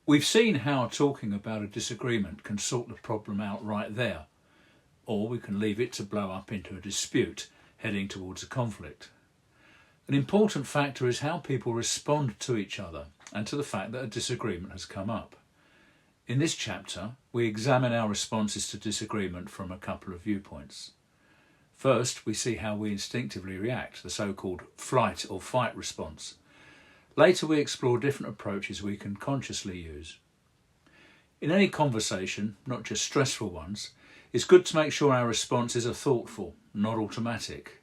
We've seen how talking about a disagreement can sort the problem out right there, or we can leave it to blow up into a dispute, heading towards a conflict. An important factor is how people respond to each other and to the fact that a disagreement has come up. In this chapter, we examine our responses to disagreement from a couple of viewpoints. First, we see how we instinctively react, the so-called flight or fight response. Later, we explore different approaches we can consciously use. In any conversation, not just stressful ones, it's good to make sure our responses are thoughtful, not automatic.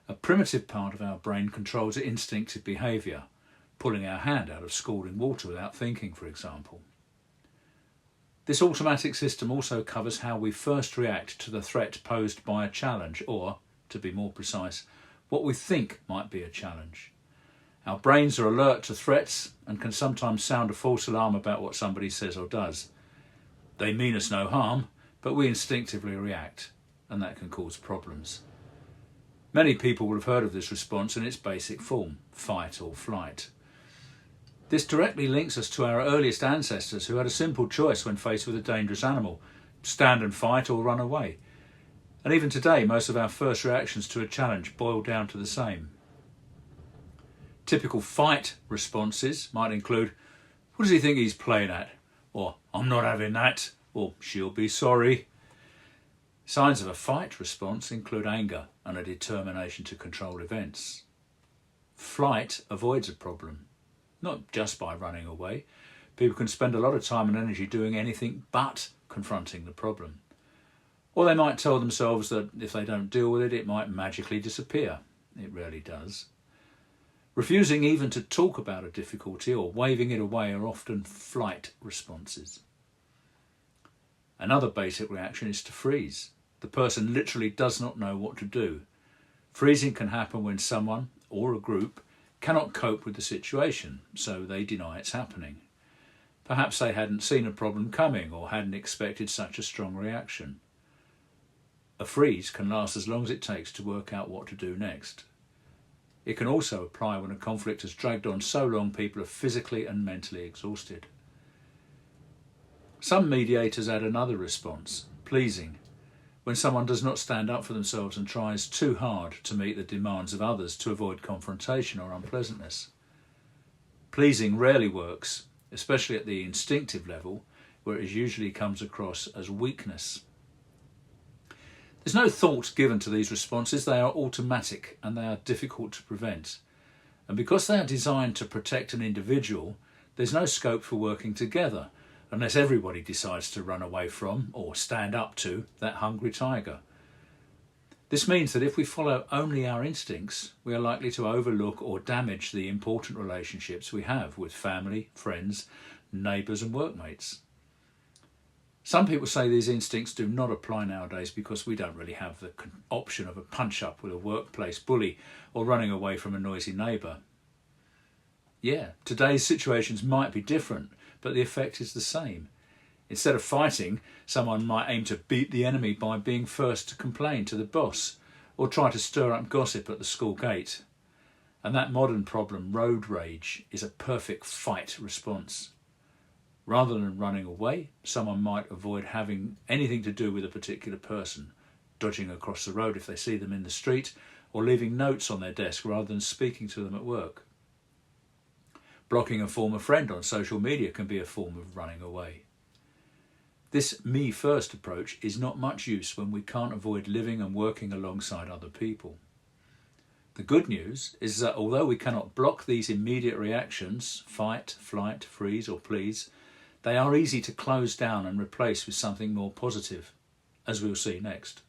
A primitive part of our brain controls instinctive behaviour, pulling our hand out of scalding water without thinking, for example. This automatic system also covers how we first react to the threat posed by a challenge, or, to be more precise, what we think might be a challenge. Our brains are alert to threats and can sometimes sound a false alarm about what somebody says or does. They mean us no harm, but we instinctively react, and that can cause problems. Many people will have heard of this response in its basic form, fight or flight. This directly links us to our earliest ancestors who had a simple choice when faced with a dangerous animal: stand and fight or run away. And even today, most of our first reactions to a challenge boil down to the same. Typical fight responses might include, "What does he think he's playing at?" Or, "I'm not having that," or, "She'll be sorry." Signs of a fight response include anger and a determination to control events. Flight avoids a problem, not just by running away. People can spend a lot of time and energy doing anything but confronting the problem. Or they might tell themselves that if they don't deal with it, it might magically disappear. It rarely does. Refusing even to talk about a difficulty or waving it away are often flight responses. Another basic reaction is to freeze. The person literally does not know what to do. Freezing can happen when someone, or a group, cannot cope with the situation, so they deny it's happening. Perhaps they hadn't seen a problem coming or hadn't expected such a strong reaction. A freeze can last as long as it takes to work out what to do next. It can also apply when a conflict has dragged on so long people are physically and mentally exhausted. Some mediators add another response, pleasing, when someone does not stand up for themselves and tries too hard to meet the demands of others to avoid confrontation or unpleasantness. Pleasing rarely works, especially at the instinctive level, where it usually comes across as weakness. There's no thought given to these responses. They are automatic and they are difficult to prevent. And because they are designed to protect an individual, there's no scope for working together, unless everybody decides to run away from, or stand up to, that hungry tiger. This means that if we follow only our instincts, we are likely to overlook or damage the important relationships we have with family, friends, neighbours and workmates. Some people say these instincts do not apply nowadays because we don't really have the option of a punch-up with a workplace bully or running away from a noisy neighbour. Yeah, today's situations might be different, but the effect is the same. Instead of fighting, someone might aim to beat the enemy by being first to complain to the boss or try to stir up gossip at the school gate. And that modern problem, road rage, is a perfect fight response. Rather than running away, someone might avoid having anything to do with a particular person, dodging across the road if they see them in the street, or leaving notes on their desk rather than speaking to them at work. Blocking a former friend on social media can be a form of running away. This me-first approach is not much use when we can't avoid living and working alongside other people. The good news is that although we cannot block these immediate reactions, fight, flight, freeze or please, they are easy to close down and replace with something more positive, as we'll see next.